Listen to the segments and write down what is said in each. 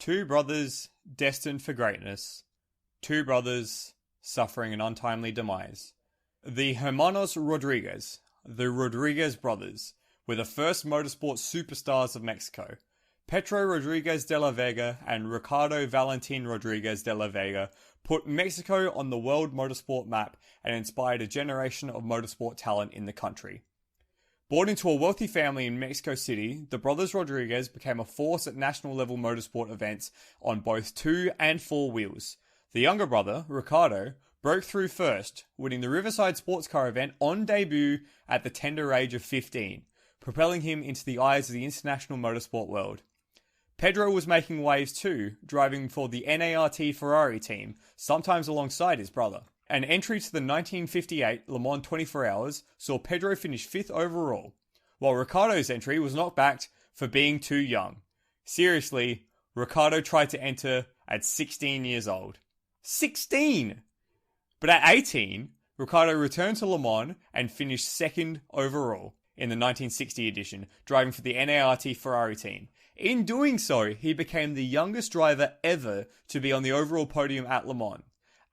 Two brothers destined for greatness. Two brothers suffering an untimely demise. The Hermanos Rodriguez, the Rodriguez brothers, were the first motorsport superstars of Mexico. Pedro Rodriguez de la Vega and Ricardo Valentin Rodriguez de la Vega put Mexico on the world motorsport map and inspired a generation of motorsport talent in the country. Born into a wealthy family in Mexico City, the brothers Rodriguez became a force at national level motorsport events on both 2 and 4 wheels. The younger brother, Ricardo, broke through first, winning the Riverside Sportscar event on debut at the tender age of 15, propelling him into the eyes of the international motorsport world. Pedro was making waves too, driving for the NART Ferrari team, sometimes alongside his brother. An entry to the 1958 Le Mans 24 Hours saw Pedro finish 5th overall, while Ricardo's entry was knocked back for being too young. Seriously, Ricardo tried to enter at 16 years old. 16! But at 18, Ricardo returned to Le Mans and finished 2nd overall in the 1960 edition, driving for the NART Ferrari team. In doing so, he became the youngest driver ever to be on the overall podium at Le Mans,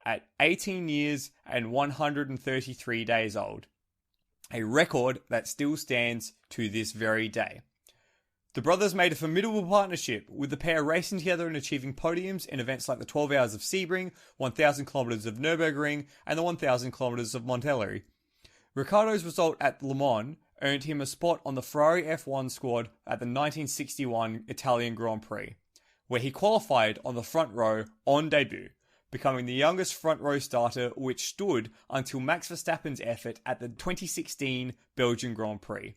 at 18 years and 133 days old, a record that still stands to this very day. The brothers made a formidable partnership, with the pair racing together and achieving podiums in events like the 12 Hours of Sebring, 1,000 kilometers of Nürburgring, and the 1,000 kilometers of Montelleri. Ricardo's result at Le Mans earned him a spot on the Ferrari F1 squad at the 1961 Italian Grand Prix, where he qualified on the front row on debut, becoming the youngest front row starter, which stood until Max Verstappen's effort at the 2016 Belgian Grand Prix.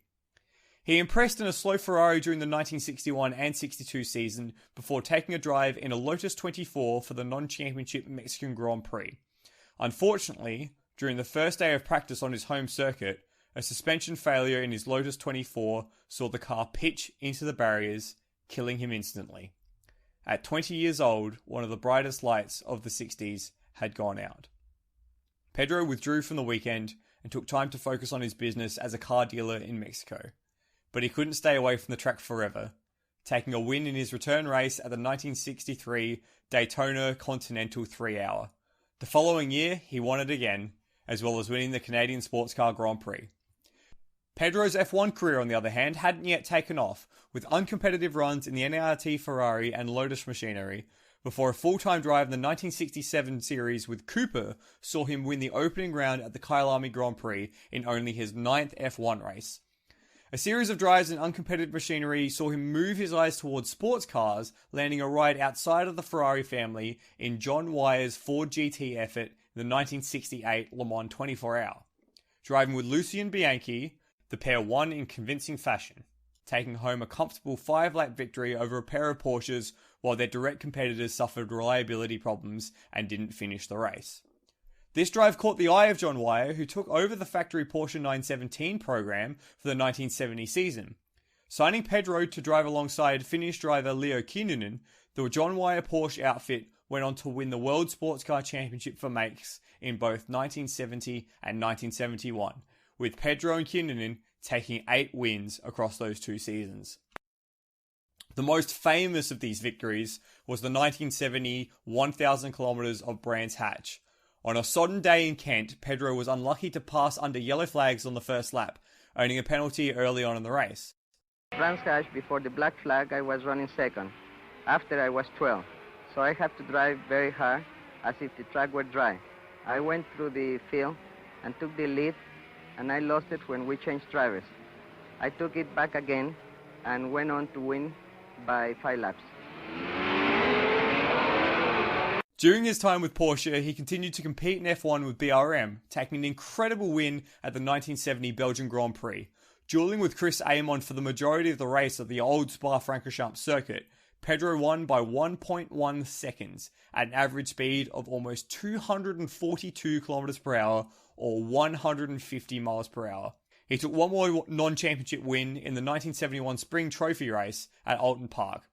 He impressed in a slow Ferrari during the 1961 and 62 season before taking a drive in a Lotus 24 for the non-championship Mexican Grand Prix. Unfortunately, during the first day of practice on his home circuit, a suspension failure in his Lotus 24 saw the car pitch into the barriers, killing him instantly. At 20 years old, one of the brightest lights of the 60s had gone out. Pedro withdrew from the weekend and took time to focus on his business as a car dealer in Mexico. But he couldn't stay away from the track forever, taking a win in his return race at the 1963 Daytona Continental 3-Hour. The following year, he won it again, as well as winning the Canadian Sportscar Grand Prix. Pedro's F1 career, on the other hand, hadn't yet taken off, with uncompetitive runs in the NART Ferrari and Lotus machinery, before a full-time drive in the 1967 series with Cooper saw him win the opening round at the Kyalami Grand Prix in only his 9th F1 race. A series of drives in uncompetitive machinery saw him move his eyes towards sports cars, landing a ride outside of the Ferrari family in John Wyer's Ford GT effort in the 1968 Le Mans 24 Hour. Driving with Lucien Bianchi, the pair won in convincing fashion, taking home a comfortable 5-lap victory over a pair of Porsches while their direct competitors suffered reliability problems and didn't finish the race. This drive caught the eye of John Wyer, who took over the factory Porsche 917 program for the 1970 season. Signing Pedro to drive alongside Finnish driver Leo Kinnunen, the John Wyer Porsche outfit went on to win the World Sports Car Championship for makes in both 1970 and 1971, with Pedro and Kinnunen taking 8 wins across those 2 seasons. The most famous of these victories was the 1970 1,000 kilometers of Brands Hatch. On a sodden day in Kent, Pedro was unlucky to pass under yellow flags on the first lap, earning a penalty early on in the race. Brands Hatch, before the black flag, I was running second. After, I was 12. So I have to drive very hard, as if the track were dry. I went through the field and took the lead, and I lost it when we changed drivers. I took it back again and went on to win by 5 laps. During his time with Porsche, he continued to compete in F1 with BRM, taking an incredible win at the 1970 Belgian Grand Prix. Dueling with Chris Amon for the majority of the race at the old Spa-Francorchamps circuit, Pedro won by 1.1 seconds at an average speed of almost 242 kilometers per hour or 150 miles per hour. He took one more non-championship win in the 1971 Spring Trophy race at Alton Park.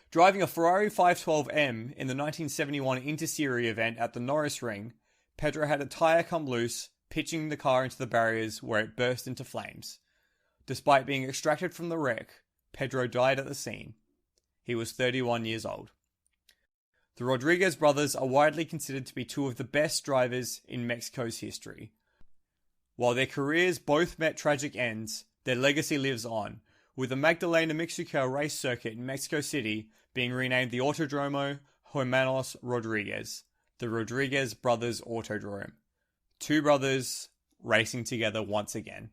Driving a Ferrari 512M in the 1971 Interserie event at the Norris Ring, Pedro had a tyre come loose, pitching the car into the barriers where it burst into flames. Despite being extracted from the wreck, Pedro died at the scene. He was 31 years old. The Rodriguez brothers are widely considered to be two of the best drivers in Mexico's history. While their careers both met tragic ends, their legacy lives on, with the Magdalena Mixtucal race circuit in Mexico City being renamed the Autodromo Hermanos Rodriguez, the Rodriguez Brothers Autodrome. Two brothers racing together once again.